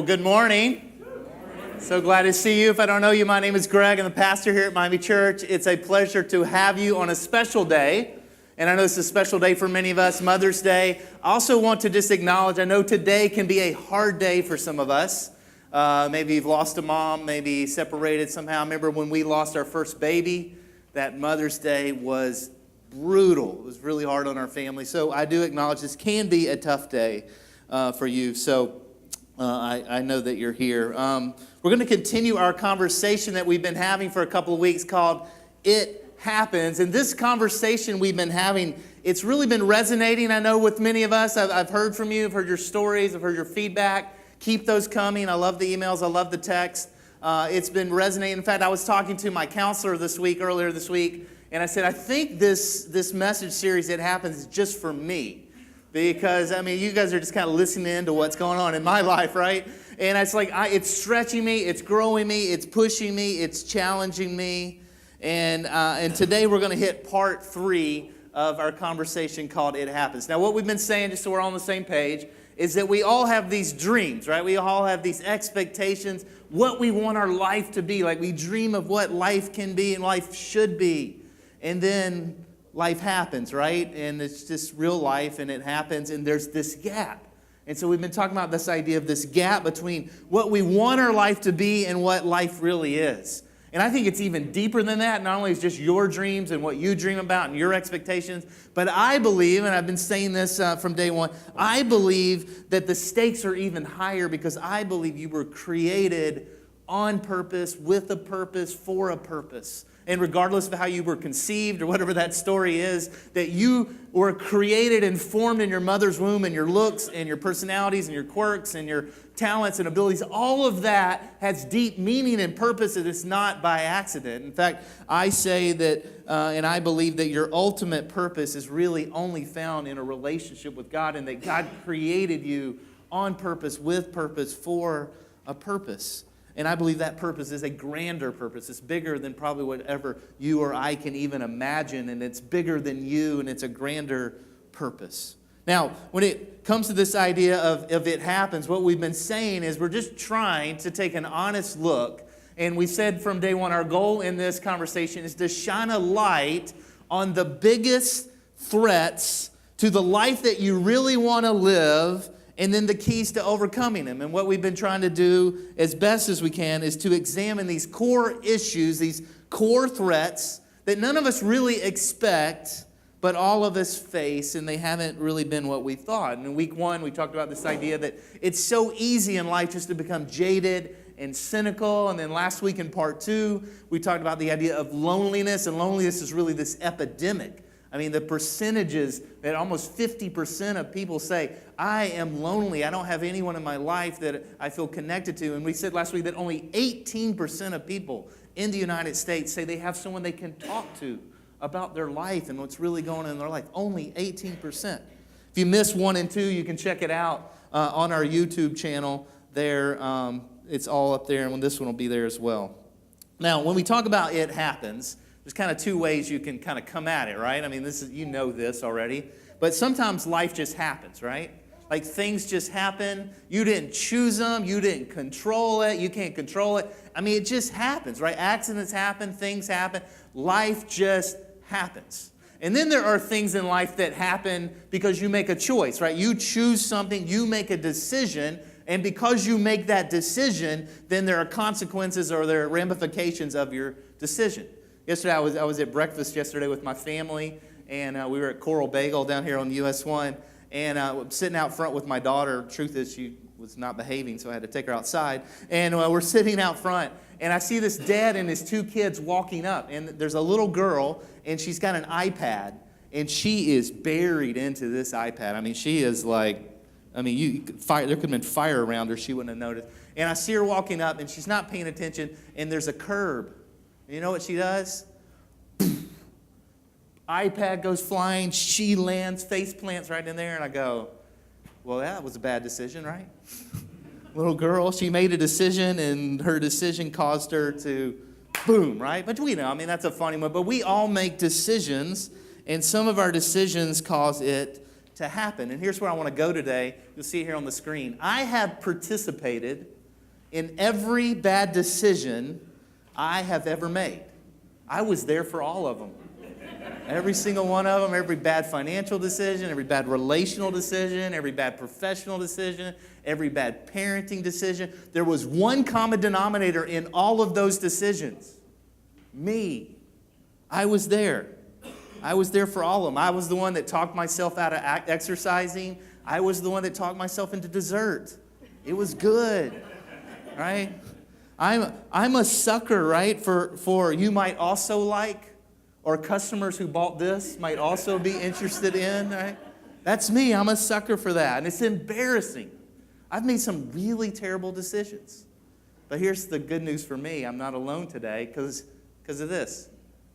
good morning. So glad to see you. If I don't know you, my name is Greg. I'm the pastor here at Miami Church. It's a pleasure to have you on a special day. And I know it's a special day for many of us, Mother's Day. I also want to just acknowledge, I know today can be a hard day for some of us. Maybe you've lost a mom, maybe separated somehow. I remember when we lost our first baby, that Mother's Day was brutal. It was really hard on our family. So I do acknowledge this can be a tough day for you. So I know that you're here. We're going to continue our conversation that we've been having for a couple of weeks called It Happens. And this conversation we've been having, it's really been resonating, I know, with many of us. I've heard from you. I've heard your stories. I've heard your feedback. Keep those coming. I love the emails. I love the text. It's been resonating. In fact, I was talking to my counselor earlier this week, and I said, I think this message series, It Happens, is just for me. Because, I mean, you guys are just kind of listening in to what's going on in my life, right? And it's like, it's stretching me, it's growing me, it's pushing me, it's challenging me. And today we're going to hit part 3 of our conversation called It Happens. Now, what we've been saying, just so we're all on the same page, is that we all have these dreams, right? We all have these expectations, what we want our life to be. Like, we dream of what life can be and life should be. And then life happens, right? And it's just real life, and it happens, and there's this gap. And so we've been talking about this idea of this gap between what we want our life to be and what life really is. And I think it's even deeper than that. Not only is just your dreams and what you dream about and your expectations, but I believe, and I've been saying this from day one, I believe that the stakes are even higher because I believe you were created on purpose, with a purpose, for a purpose. And regardless of how you were conceived or whatever that story is, that you were created and formed in your mother's womb, and your looks and your personalities and your quirks and your talents and abilities, all of that has deep meaning and purpose, and it's not by accident. In fact, I say that, and I believe that your ultimate purpose is really only found in a relationship with God, and that God created you on purpose, with purpose, for a purpose. And I believe that purpose is a grander purpose. It's bigger than probably whatever you or I can even imagine, and it's bigger than you, and it's a grander purpose. Now, when it comes to this idea of it happens, what we've been saying is we're just trying to take an honest look. And we said from day one, our goal in this conversation is to shine a light on the biggest threats to the life that you really want to live, and then the keys to overcoming them. And what we've been trying to do as best as we can is to examine these core issues, these core threats that none of us really expect, but all of us face, and they haven't really been what we thought. And in week 1, we talked about this idea that it's so easy in life just to become jaded and cynical. And then last week in part 2, we talked about the idea of loneliness, and loneliness is really this epidemic. I mean, the percentages that almost 50% of people say, I am lonely. I don't have anyone in my life that I feel connected to. And we said last week that only 18% of people in the United States say they have someone they can talk to about their life and what's really going on in their life. Only 18%. If you missed 1 and 2, you can check it out on our YouTube channel there. It's all up there, and this one will be there as well. Now, when we talk about It Happens, there's kind of 2 ways you can kind of come at it, right? I mean, you know this already. But sometimes life just happens, right? Like things just happen. You didn't choose them. You didn't control it. You can't control it. I mean, it just happens, right? Accidents happen. Things happen. Life just happens. And then there are things in life that happen because you make a choice, right? You choose something. You make a decision. And because you make that decision, then there are consequences or there are ramifications of your decision. Yesterday, I was at breakfast yesterday with my family, and we were at Coral Bagel down here on US 1, and I'm sitting out front with my daughter. Truth is, she was not behaving, so I had to take her outside. And we're sitting out front, and I see this dad and his 2 kids walking up, and there's a little girl, and she's got an iPad, and she is buried into this iPad. I mean, she is like, there could have been fire around her. She wouldn't have noticed. And I see her walking up, and she's not paying attention, and there's a curb. You know what she does? iPad goes flying, she lands, face plants right in there, and I go, well, that was a bad decision, right? Little girl, she made a decision, and her decision caused her to boom, right? But we know, that's a funny one, but we all make decisions, and some of our decisions cause it to happen. And here's where I want to go today. You'll see it here on the screen. I have participated in every bad decision I have ever made. I was there for all of them. Every single one of them, every bad financial decision, every bad relational decision, every bad professional decision, every bad parenting decision. There was one common denominator in all of those decisions. Me. I was there. I was there for all of them. I was the one that talked myself out of exercising. I was the one that talked myself into dessert. It was good, right? I'm a sucker, right, for you might also like, or customers who bought this might also be interested in, right? That's me. I'm a sucker for that. And it's embarrassing. I've made some really terrible decisions. But here's the good news for me. I'm not alone today because of this.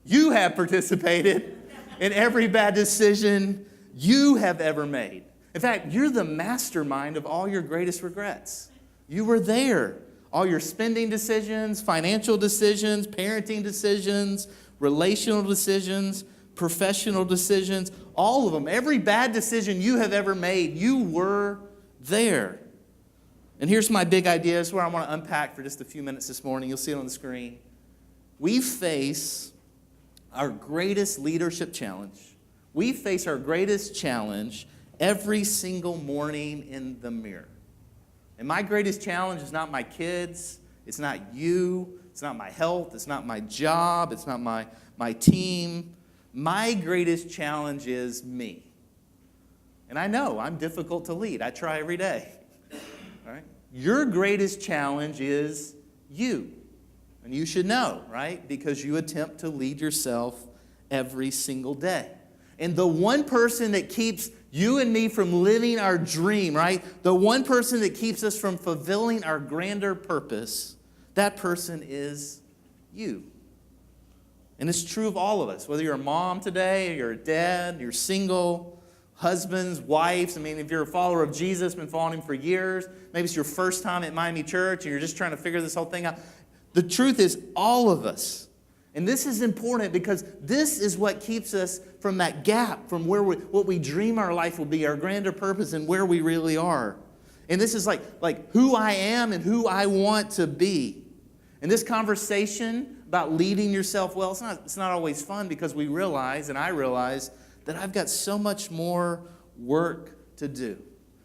You have participated in every bad decision you have ever made. In fact, you're the mastermind of all your greatest regrets. You were there. All your spending decisions, financial decisions, parenting decisions, relational decisions, professional decisions, all of them, every bad decision you have ever made, you were there. And here's my big idea. This is where I want to unpack for just a few minutes this morning. You'll see it on the screen. We face our greatest leadership challenge. We face our greatest challenge every single morning in the mirror. And my greatest challenge is not my kids. It's not you. It's not my health. It's not my job. It's not my team. My greatest challenge is me. And I know I'm difficult to lead. I try every day. All right? Your greatest challenge is you. And you should know, right? Because you attempt to lead yourself every single day. And the one person that keeps you and me from living our dream, right? The one person that keeps us from fulfilling our grander purpose, that person is you. And it's true of all of us. Whether you're a mom today, or you're a dad, you're single, husbands, wives. I mean, if you're a follower of Jesus, been following him for years, maybe it's your first time at Miami Church, and you're just trying to figure this whole thing out. The truth is, all of us. And this is important because this is what keeps us from that gap, from where what we dream our life will be, our grander purpose, and where we really are. And this is like who I am and who I want to be. And this conversation about leading yourself well, it's not always fun because we realize, and I realize, that I've got so much more work to do.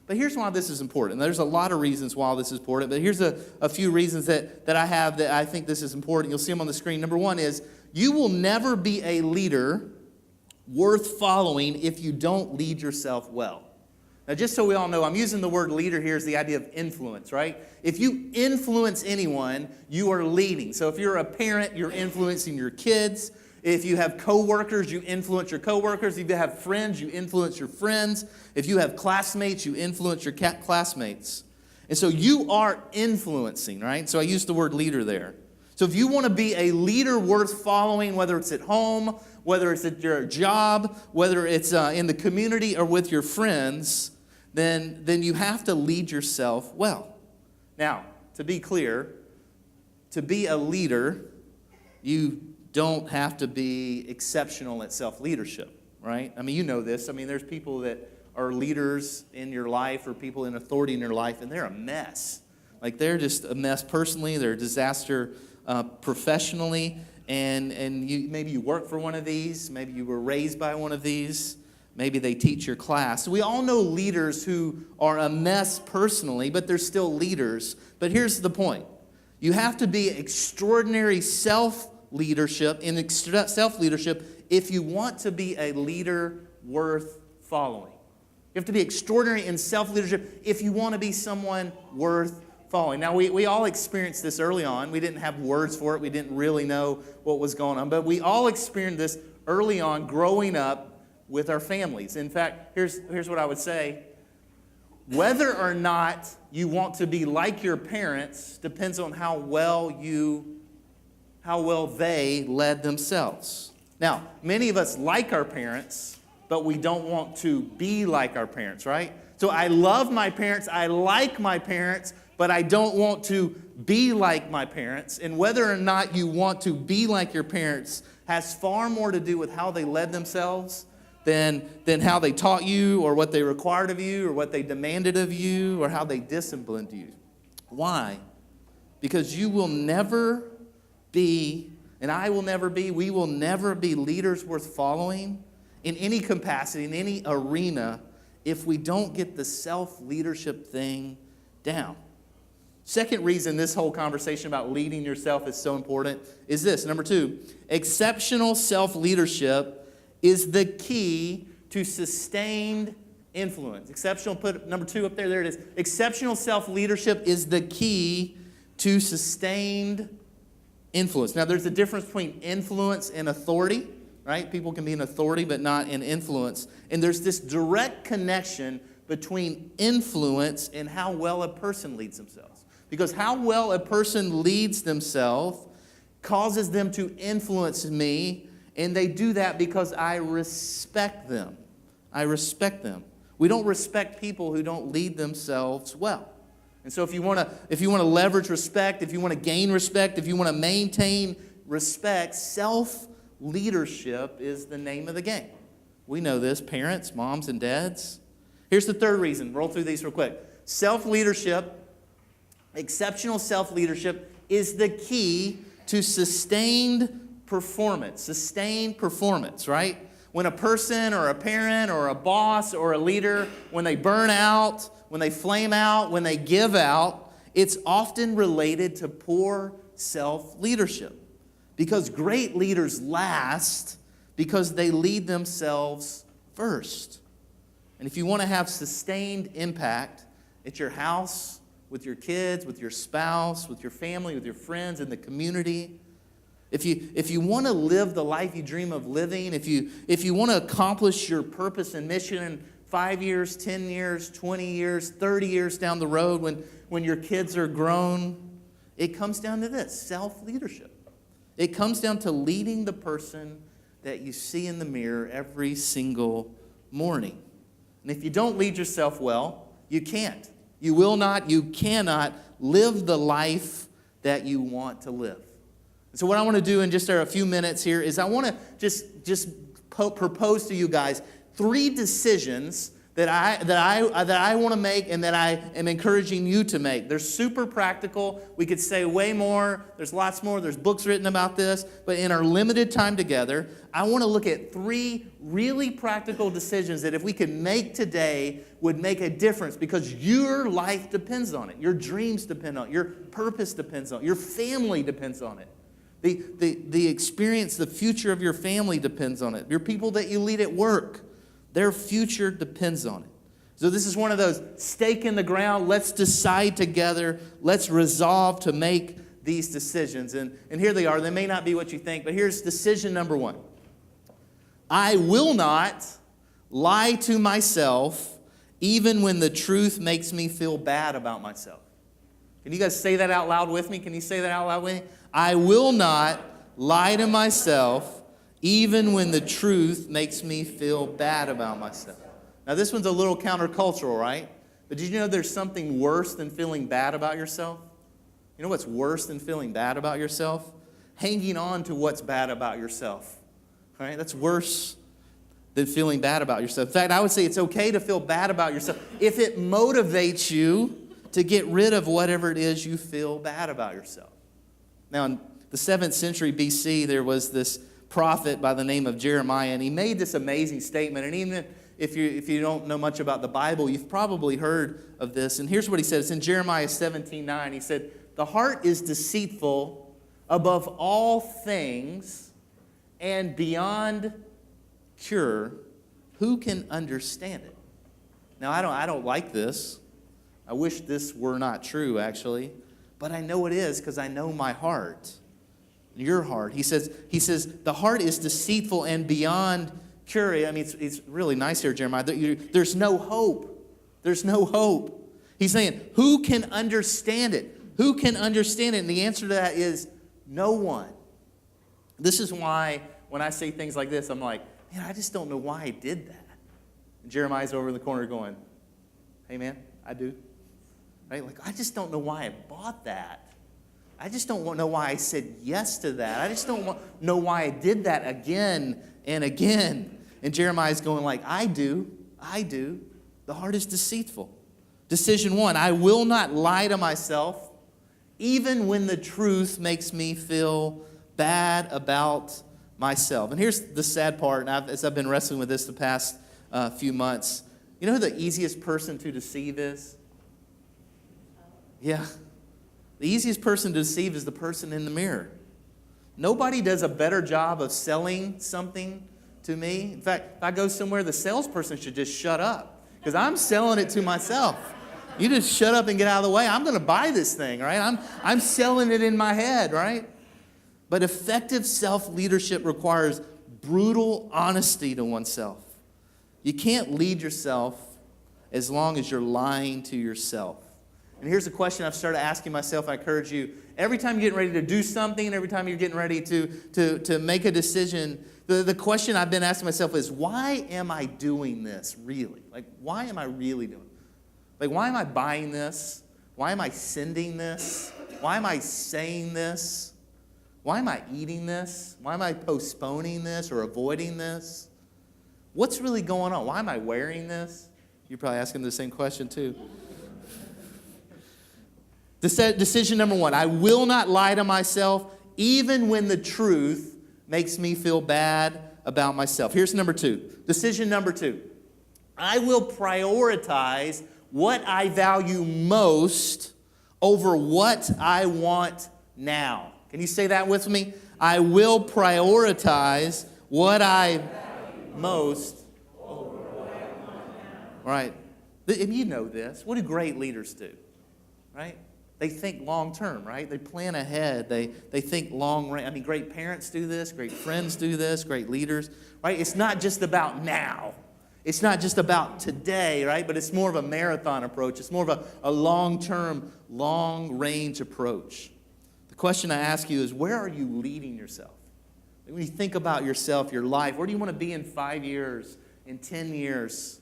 But here's why this is important. There's a lot of reasons why this is important, but here's a few reasons that I have that I think this is important. You'll see them on the screen. Number one is, you will never be a leader worth following if you don't lead yourself well. Now, just so we all know, I'm using the word leader here as the idea of influence, right? If you influence anyone, you are leading. So if you're a parent, you're influencing your kids. If you have coworkers, you influence your coworkers. If you have friends, you influence your friends. If you have classmates, you influence your classmates. And so you are influencing, right? So I use the word leader there. So if you want to be a leader worth following, whether it's at home, whether it's at your job, whether it's in the community or with your friends, then you have to lead yourself well. Now, to be clear, to be a leader, you don't have to be exceptional at self-leadership, right? I mean, you know this. I mean, there's people that are leaders in your life or people in authority in your life, and they're a mess. Like, they're just a mess personally. They're a disaster professionally. And maybe you work for one of these. Maybe you were raised by one of these. Maybe they teach your class. We all know leaders who are a mess personally, but they're still leaders. But here's the point. You have to be extraordinary self-leadership if you want to be a leader worth following. You have to be extraordinary in self-leadership if you want to be someone worth following. Now, we all experienced this early on. We didn't have words for it. We didn't really know what was going on. But we all experienced this early on growing up with our families. In fact, here's what I would say. Whether or not you want to be like your parents depends on how well they led themselves. Now, many of us like our parents, but we don't want to be like our parents, right? So I love my parents, I like my parents, but I don't want to be like my parents. And whether or not you want to be like your parents has far more to do with how they led themselves than how they taught you or what they required of you or what they demanded of you or how they disciplined you. Why? because you will never be, and I will never be, we will never be leaders worth following in any capacity, in any arena, if we don't get the self-leadership thing down. Second reason this whole conversation about leading yourself is so important is this. Number 2, exceptional self-leadership is the key to sustained influence. Exceptional, put number 2 up there. There it is. Exceptional self-leadership is the key to sustained influence. Now, there's a difference between influence and authority, right? People can be an authority, but not an influence. And there's this direct connection between influence and how well a person leads themselves. Because how well a person leads themselves causes them to influence me, and they do that because I respect them. I respect them. We don't respect people who don't lead themselves well. And so if you want to leverage respect, if you want to gain respect, if you want to maintain respect, self-leadership is the name of the game. We know this, parents, moms, and dads. Here's the third reason. Roll through these real quick. Self-leadership, exceptional self-leadership is the key to sustained performance, right? When a person or a parent or a boss or a leader, when they burn out, when they flame out, when they give out, it's often related to poor self-leadership. Because great leaders last because they lead themselves first. And if you want to have sustained impact at your house, with your kids, with your spouse, with your family, with your friends, in the community, if you want to live the life you dream of living, if you want to accomplish your purpose and mission in 5 years, 10 years, 20 years, 30 years down the road when your kids are grown, it comes down to this, self-leadership. It comes down to leading the person that you see in the mirror every single morning. And if you don't lead yourself well, you can't. You will not, you cannot live the life that you want to live. So what I want to do in just a few minutes here is I want to just propose to you guys 3 decisions that I want to make and that I am encouraging you to make. They're super practical. We could say way more. There's lots more. There's books written about this. But in our limited time together, I want to look at 3 really practical decisions that if we could make today would make a difference because your life depends on it. Your dreams depend on it. Your purpose depends on it. Your family depends on it. The experience, the future of your family depends on it. Your people that you lead at work, their future depends on it. So this is one of those stake in the ground, let's decide together, let's resolve to make these decisions. And here they are. They may not be what you think, but here's decision number 1. I will not lie to myself even when the truth makes me feel bad about myself. Can you guys say that out loud with me? Can you say that out loud with me? I will not lie to myself even when the truth makes me feel bad about myself. Now, this one's a little countercultural, right? But did you know there's something worse than feeling bad about yourself? You know what's worse than feeling bad about yourself? Hanging on to what's bad about yourself. All right? That's worse than feeling bad about yourself. In fact, I would say it's okay to feel bad about yourself if it motivates you to get rid of whatever it is you feel bad about yourself. Now, in the 7th century BC, there was this prophet by the name of Jeremiah, and he made this amazing statement. And even if you don't know much about the Bible, you've probably heard of this. And here's what he said. It's in Jeremiah 17:9. He said, "The heart is deceitful above all things and beyond cure. Who can understand it?" Now, I don't like this. I wish this were not true, actually. But I know it is because I know my heart. Your heart. He says, the heart is deceitful and beyond cure. I mean, it's really nice here, Jeremiah. There's no hope. There's no hope. He's saying, who can understand it? Who can understand it? And the answer to that is no one. This is why when I say things like this, I'm like, man, I just don't know why I did that. And Jeremiah's over in the corner going, hey, man, I do. Right? Like, I just don't know why I bought that. I just don't know why I said yes to that. I just don't know why I did that again and again. And Jeremiah's going like, I do. The heart is deceitful. Decision 1, I will not lie to myself even when the truth makes me feel bad about myself. And here's the sad part, and as I've been wrestling with this the past few months, you know who the easiest person to deceive is? Yeah. The easiest person to deceive is the person in the mirror. Nobody does a better job of selling something to me. In fact, if I go somewhere, the salesperson should just shut up because I'm selling it to myself. You just shut up and get out of the way. I'm going to buy this thing, right? I'm selling it in my head, right? But effective self-leadership requires brutal honesty to oneself. You can't lead yourself as long as you're lying to yourself. And here's a question I've started asking myself. I encourage you, every time you're getting ready to do something, and every time you're getting ready to make a decision, the question I've been asking myself is, why am I doing this really? Like, why am I really doing it? Like, why am I buying this? Why am I sending this? Why am I saying this? Why am I eating this? Why am I postponing this or avoiding this? What's really going on? Why am I wearing this? You're probably asking the same question too. Decision number one, I will not lie to myself even when the truth makes me feel bad about myself. Here's number two. Decision number two, I will prioritize what I value most over what I want now. Can you say that with me? I will prioritize what I value most over what I want now. Right. And you know this. What do great leaders do? Right? They think long term, right? They plan ahead. They think long range. I mean, great parents do this. Great friends do this. Great leaders, right? It's not just about now. It's not just about today, right? But it's more of a marathon approach. It's more of a long-term, long-range approach. The question I ask you is, where are you leading yourself? When you think about yourself, your life, where do you want to be in 5 years, in 10 years,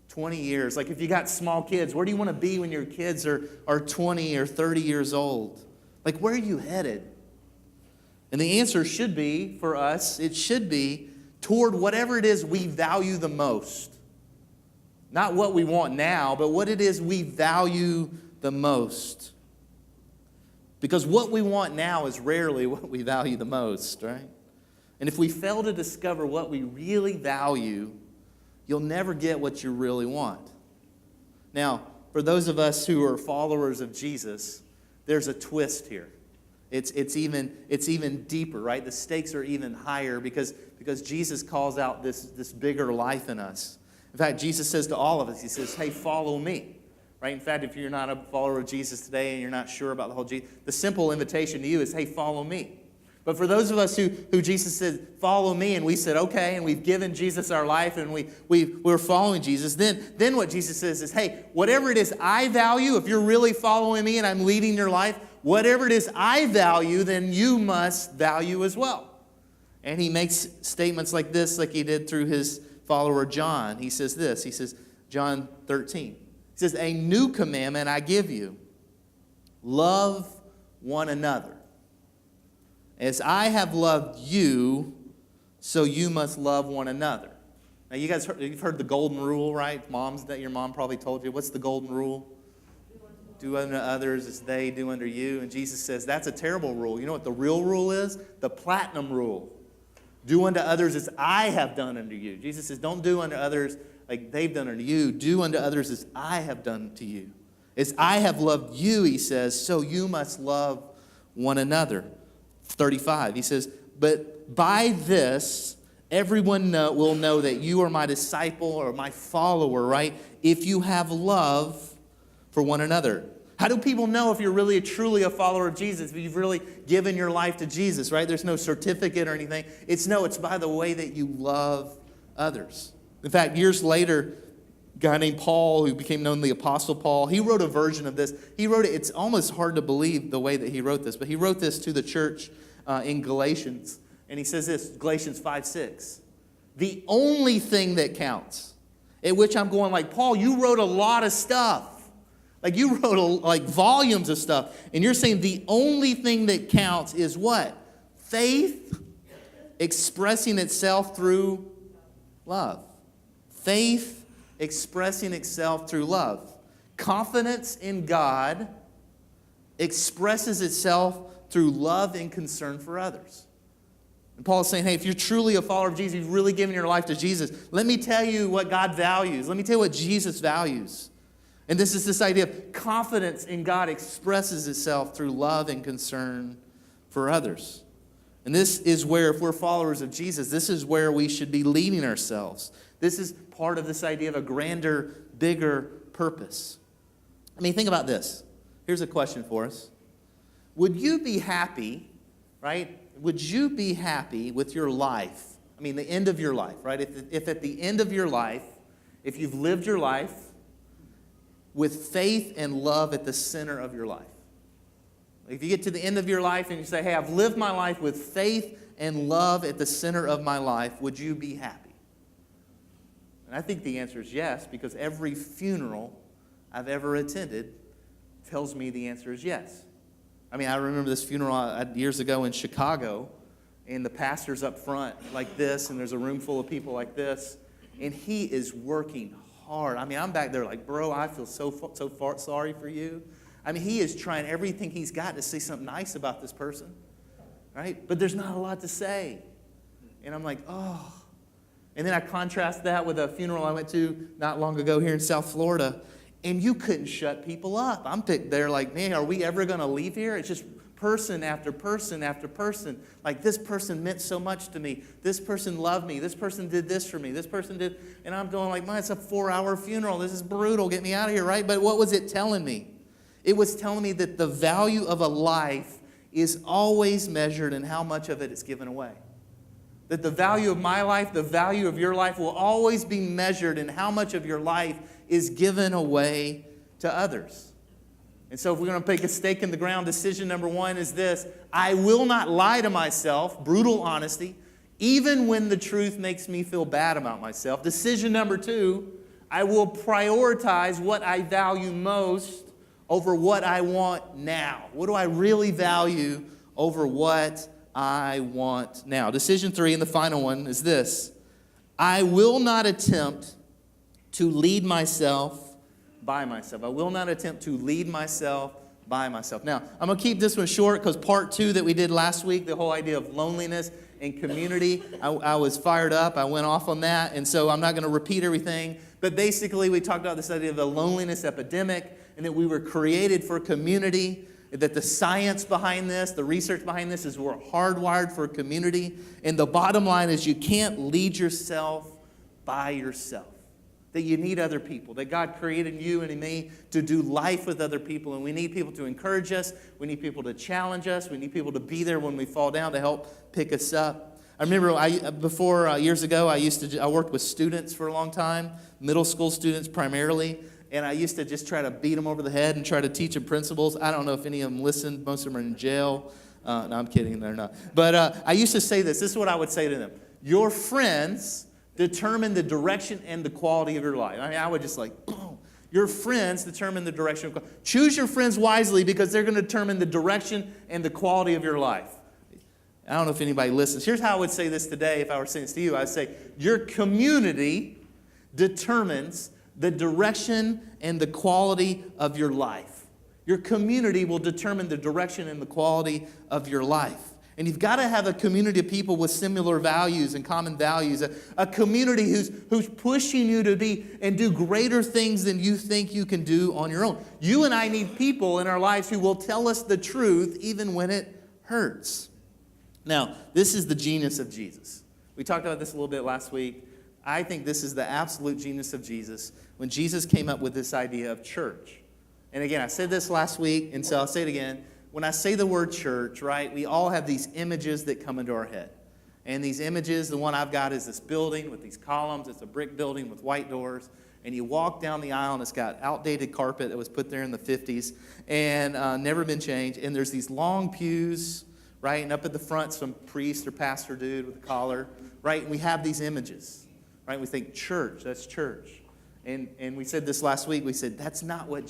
20 years? Like if you got small kids, where do you want to be when your kids are 20 or 30 years old? Like, where are you headed? And the answer should be, for us, it should be toward whatever it is we value the most. Not what we want now, but what it is we value the most. Because what we want now is rarely what we value the most, right? And if we fail to discover what we really value, you'll never get what you really want. Now, for those of us who are followers of Jesus, there's a twist here. It's even deeper, right? The stakes are even higher because Jesus calls out this bigger life in us. In fact, Jesus says to all of us, he says, hey, follow me. Right? In fact, if you're not a follower of Jesus today and you're not sure about the whole Jesus, the simple invitation to you is, hey, follow me. But for those of us who Jesus said, follow me, and we said, okay, and we've given Jesus our life and we're following Jesus, then what Jesus says is, hey, whatever it is I value, if you're really following me and I'm leading your life, whatever it is I value, then you must value as well. And he makes statements like this, like he did through his follower John. He says this, he says, John 13. He says, a new commandment I give you, love one another. As I have loved you, so you must love one another. Now, you guys, you've heard the golden rule, right? Moms, that your mom probably told you. What's the golden rule? Do unto others as they do unto you. And Jesus says that's a terrible rule. You know what the real rule is? The platinum rule. Do unto others as I have done unto you. Jesus says, don't do unto others like they've done unto you. Do unto others as I have done to you. As I have loved you, he says, so you must love one another. 35, he says, but by this, everyone will know that you are my disciple or my follower, right? If you have love for one another. How do people know if you're really truly a follower of Jesus, if you've really given your life to Jesus, right? There's no certificate or anything. It's by the way that you love others. In fact, years later, a guy named Paul, who became known as the Apostle Paul, he wrote a version of this. He wrote it, it's almost hard to believe the way that he wrote this, but he wrote this to the church in Galatians. And he says this, Galatians 5:6. The only thing that counts, at which I'm going like, Paul, you wrote a lot of stuff. Like you wrote like volumes of stuff. And you're saying the only thing that counts is what? Faith expressing itself through love. Faith expressing itself through love. Confidence in God expresses itself through love and concern for others. And Paul is saying, hey, if you're truly a follower of Jesus, you've really given your life to Jesus, let me tell you what God values. Let me tell you what Jesus values. And this is this idea of confidence in God expresses itself through love and concern for others. And this is where, if we're followers of Jesus, this is where we should be leading ourselves. This is part of this idea of a grander, bigger purpose. I mean, think about this. Here's a question for us. Would you be happy, right? Would you be happy with your life? I mean, the end of your life, right? If at the end of your life, if you've lived your life with faith and love at the center of your life. If you get to the end of your life and you say, hey, I've lived my life with faith and love at the center of my life, would you be happy? And I think the answer is yes, because every funeral I've ever attended tells me the answer is yes. I mean, I remember this funeral years ago in Chicago, and the pastor's up front like this, and there's a room full of people like this, and he is working hard. I mean, I'm back there like, bro, I feel so sorry for you. I mean, he is trying everything he's got to say something nice about this person, right? But there's not a lot to say. And I'm like, oh. And then I contrast that with a funeral I went to not long ago here in South Florida, and you couldn't shut people up. I'm there like, man, are we ever going to leave here? It's just person after person after person. Like, this person meant so much to me. This person loved me. This person did this for me. This person did. And I'm going like, man, it's a 4-hour funeral. This is brutal. Get me out of here, right? But what was it telling me? It was telling me that the value of a life is always measured in how much of it is given away. That the value of my life, the value of your life will always be measured in how much of your life is given away to others. And so if we're going to take a stake in the ground, decision number one is this: I will not lie to myself, brutal honesty, even when the truth makes me feel bad about myself. Decision number two, I will prioritize what I value most over what I want now. What do I really value over what I want now? Decision three, and the final one, is this: I will not attempt to lead myself by myself. I will not attempt to lead myself by myself. Now, I'm going to keep this one short because part two that we did last week, the whole idea of loneliness and community, I was fired up. I went off on that, and so I'm not going to repeat everything. But basically, we talked about this idea of the loneliness epidemic and that we were created for community, that the science behind this, the research behind this is we're hardwired for community. And the bottom line is you can't lead yourself by yourself. That you need other people, that God created you and me to do life with other people, and we need people to encourage us, we need people to challenge us, we need people to be there when we fall down to help pick us up. I remember years ago, I worked with students for a long time, middle school students primarily, and I used to just try to beat them over the head and try to teach them principles. I don't know if any of them listened. Most of them are in jail. No, I'm kidding, they're not. But I used to say this is what I would say to them: your friends determine the direction and the quality of your life. I mean, I would just like, boom. Your friends determine the direction. Choose your friends wisely because they're going to determine the direction and the quality of your life. I don't know if anybody listens. Here's how I would say this today if I were saying this to you. I'd say your community determines the direction and the quality of your life. Your community will determine the direction and the quality of your life. And you've got to have a community of people with similar values and common values. A community who's pushing you to be and do greater things than you think you can do on your own. You and I need people in our lives who will tell us the truth even when it hurts. Now, this is the genius of Jesus. We talked about this a little bit last week. I think this is the absolute genius of Jesus when Jesus came up with this idea of church. And again, I said this last week, and so I'll say it again. When I say the word church, right, we all have these images that come into our head. And these images, the one I've got is this building with these columns. It's a brick building with white doors. And you walk down the aisle, and it's got outdated carpet that was put there in the 50s and never been changed. And there's these long pews, right? And up at the front, some priest or pastor dude with a collar, right? And we have these images, right? We think church, that's church. And we said this last week. We said, that's not what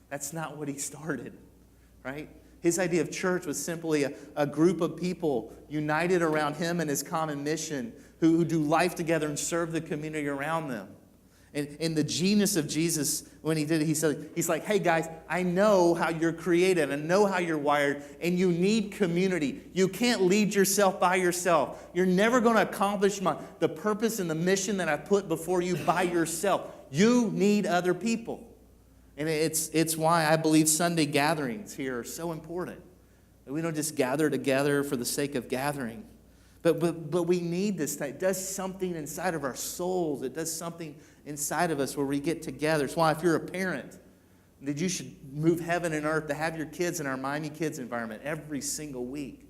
that's not what he started. Right? His idea of church was simply a group of people united around him and his common mission who do life together and serve the community around them. And the genius of Jesus, when he did it, he's like, hey guys, I know how you're created. I know how you're wired, and you need community. You can't lead yourself by yourself. You're never going to accomplish the purpose and the mission that I put before you by yourself. You need other people. And it's why I believe Sunday gatherings here are so important. We don't just gather together for the sake of gathering. But we need this. It does something inside of our souls. It does something inside of us where we get together. It's why if you're a parent, that you should move heaven and earth to have your kids in our Miami Kids environment every single week.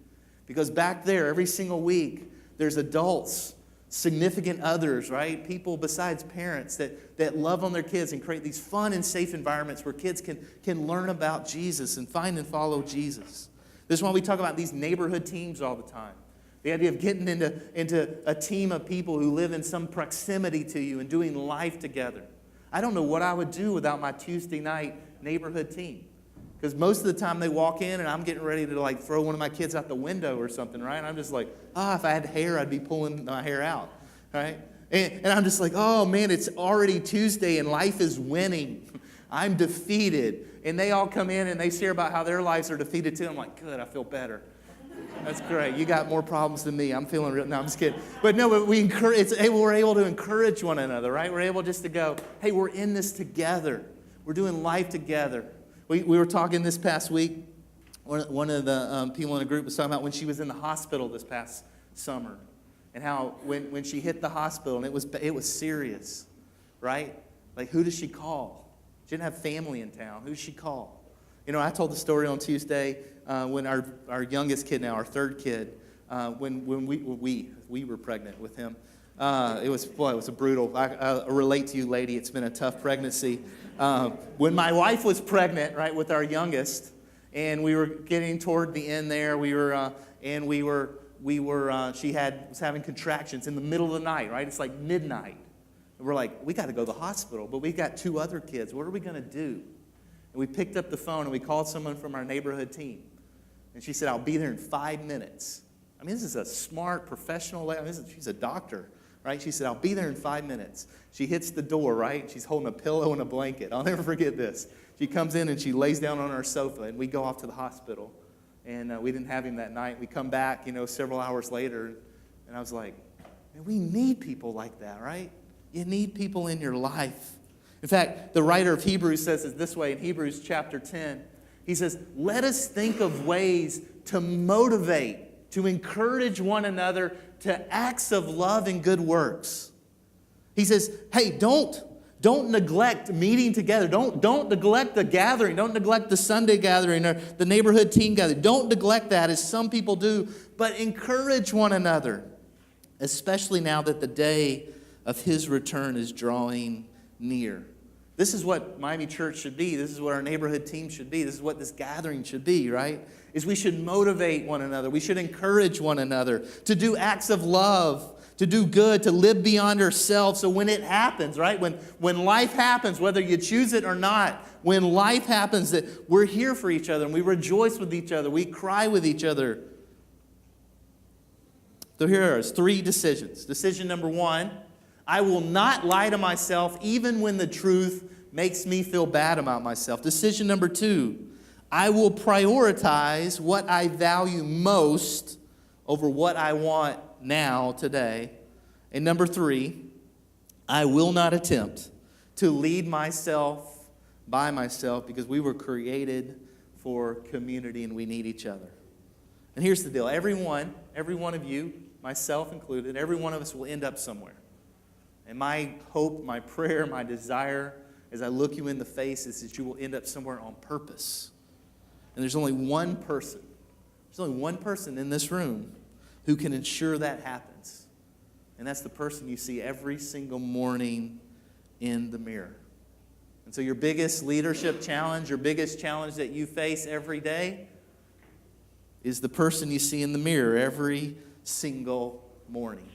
Because back there, every single week, there's adults, significant others, right? People besides parents that love on their kids and create these fun and safe environments where kids can learn about Jesus and find and follow Jesus. This is why we talk about these neighborhood teams all the time. The idea of getting into a team of people who live in some proximity to you and doing life together. I don't know what I would do without my Tuesday night neighborhood team. Because most of the time they walk in and I'm getting ready to throw one of my kids out the window or something, right? And I'm just like, if I had hair, I'd be pulling my hair out, right? And I'm just like, oh man, it's already Tuesday and life is winning. I'm defeated. And they all come in and they share about how their lives are defeated too. I'm like, good, I feel better. That's great. You got more problems than me. I'm feeling real. No, I'm just kidding. But we're able to encourage one another, right? We're able just to go, hey, we're in this together. We're doing life together. We were talking this past week. One of the people in the group was talking about when she was in the hospital this past summer, and how when she hit the hospital and it was serious, right? Like, who does she call? She didn't have family in town. Who does she call? You know, I told the story on Tuesday when our youngest kid now, our third kid, when we were pregnant with him. It was a brutal. I relate to you, lady. It's been a tough pregnancy. When my wife was pregnant, right, with our youngest, and we were getting toward the end there, she was having contractions in the middle of the night, right? It's like midnight. And we're like, we got to go to the hospital, but we got 2 other kids. What are we going to do? And we picked up the phone and we called someone from our neighborhood team. And she said, I'll be there in 5 minutes. I mean, this is a smart, professional lady. She's a doctor, right? She said, I'll be there in 5 minutes. She hits the door, right? She's holding a pillow and a blanket. I'll never forget this. She comes in and she lays down on our sofa, and we go off to the hospital. And we didn't have him that night. We come back, several hours later, and I was like, man, we need people like that, right? You need people in your life. In fact, the writer of Hebrews says it this way in Hebrews chapter 10. He says, let us think of ways to motivate, to encourage one another to acts of love and good works. He says, hey, don't neglect meeting together. Don't neglect the gathering. Don't neglect the Sunday gathering or the neighborhood team gathering. Don't neglect that, as some people do, but encourage one another, especially now that the day of his return is drawing near. This is what Miami Church should be. This is what our neighborhood team should be. This is what this gathering should be, right? Is we should motivate one another. We should encourage one another to do acts of love, to do good, to live beyond ourselves. So when it happens, right? When life happens, whether you choose it or not, when life happens, that we're here for each other and we rejoice with each other. We cry with each other. So here are 3 decisions. Decision number 1, I will not lie to myself even when the truth makes me feel bad about myself. Decision number 2, I will prioritize what I value most over what I want now, today. And number 3, I will not attempt to lead myself by myself, because we were created for community and we need each other. And here's the deal. Every one of you, myself included, every one of us will end up somewhere. And my hope, my prayer, my desire, as I look you in the face, is that you will end up somewhere on purpose. And there's only one person in this room who can ensure that happens. And that's the person you see every single morning in the mirror. And so your biggest leadership challenge, your biggest challenge that you face every day is the person you see in the mirror every single morning.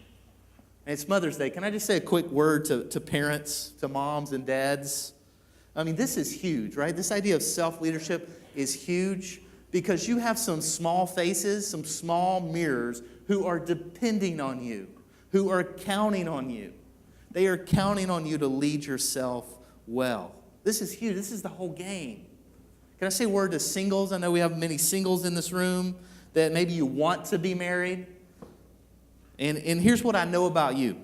And it's Mother's Day. Can I just say a quick word to parents, to moms and dads? I mean, this is huge, right? This idea of self-leadership is huge because you have some small faces, some small mirrors who are depending on you, who are counting on you. They are counting on you to lead yourself well. This is huge. This is the whole game. Can I say a word to singles? I know we have many singles in this room that maybe you want to be married. And here's what I know about you,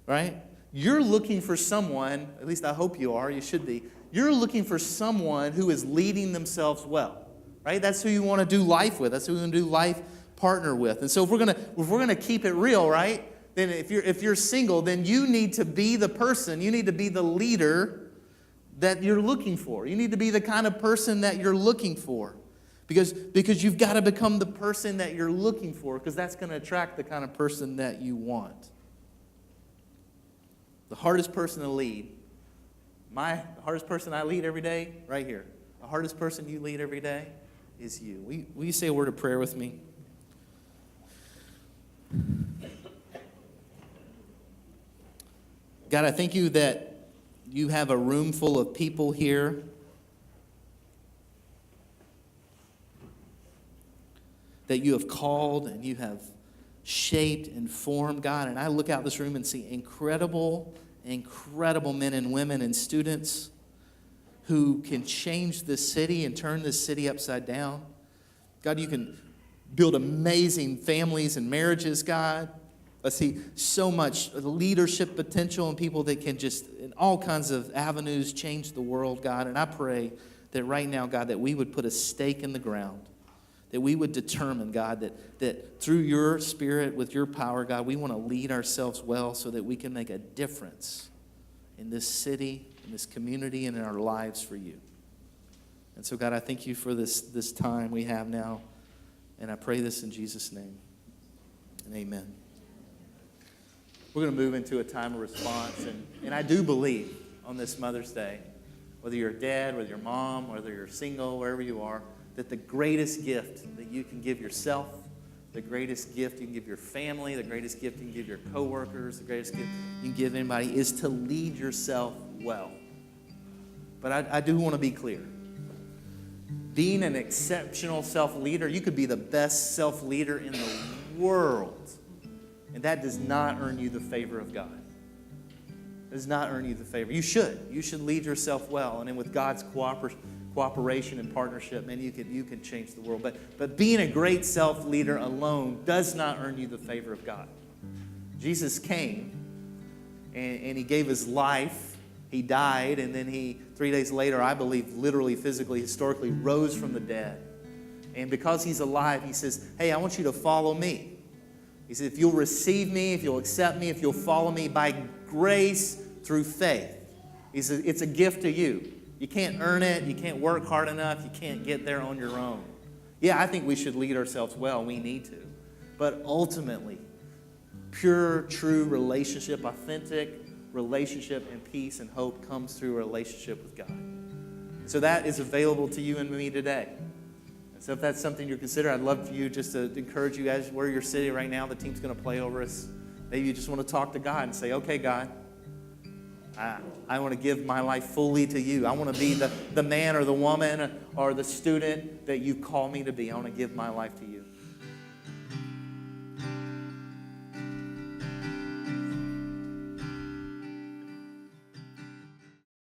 right? You're looking for someone, at least I hope you are, you should be. You're looking for someone who is leading themselves well, right? That's who you want to do life with. That's who you want to do life partner with. And so if we're gonna keep it real, right? Then if you're single, then you need to be the person, you need to be the leader that you're looking for. You need to be the kind of person that you're looking for. Because you've got to become the person that you're looking for, because that's going to attract the kind of person that you want. The hardest person to lead, the hardest person I lead every day, right here. The hardest person you lead every day is you. Will you say a word of prayer with me? God, I thank you that you have a room full of people here that you have called and you have shaped and formed, God. And I look out this room and see incredible men and women and students who can change this city and turn this city upside down. God, you can build amazing families and marriages, God. I see so much leadership potential in people that can just, in all kinds of avenues, change the world, God. And I pray that right now, God, that we would put a stake in the ground, that we would determine, God, that through your Spirit, with your power, God, we want to lead ourselves well so that we can make a difference in this city, in this community, and in our lives for you. And so, God, I thank you for this time we have now. And I pray this in Jesus' name. And amen. We're going to move into a time of response. And I do believe on this Mother's Day, whether you're a dad, whether you're a mom, whether you're single, wherever you are, that the greatest gift that you can give yourself, the greatest gift you can give your family, the greatest gift you can give your coworkers, the greatest gift you can give anybody is to lead yourself well. But I do want to be clear. Being an exceptional self-leader, you could be the best self-leader in the world, and that does not earn you the favor of God. It does not earn you the favor. You should. You should lead yourself well. And then with God's cooperation and partnership, man, you can change the world. But being a great self-leader alone does not earn you the favor of God. Jesus came, and he gave his life. He died, and then he, 3 days later, I believe, literally, physically, historically, rose from the dead. And because he's alive, he says, hey, I want you to follow me. He said, if you'll receive me, if you'll accept me, if you'll follow me by grace through faith. He said, it's a gift to you. You can't earn it. You can't work hard enough. You can't get there on your own. Yeah, I think we should lead ourselves well. We need to. But ultimately, pure, true relationship, authentic relationship and peace and hope comes through a relationship with God. So that is available to you and me today. So if that's something you're considering, I'd love for you just to encourage you guys where you're sitting right now. The team's going to play over us. Maybe you just want to talk to God and say, okay, God, I want to give my life fully to you. I want to be the man or the woman or the student that you call me to be. I want to give my life to you.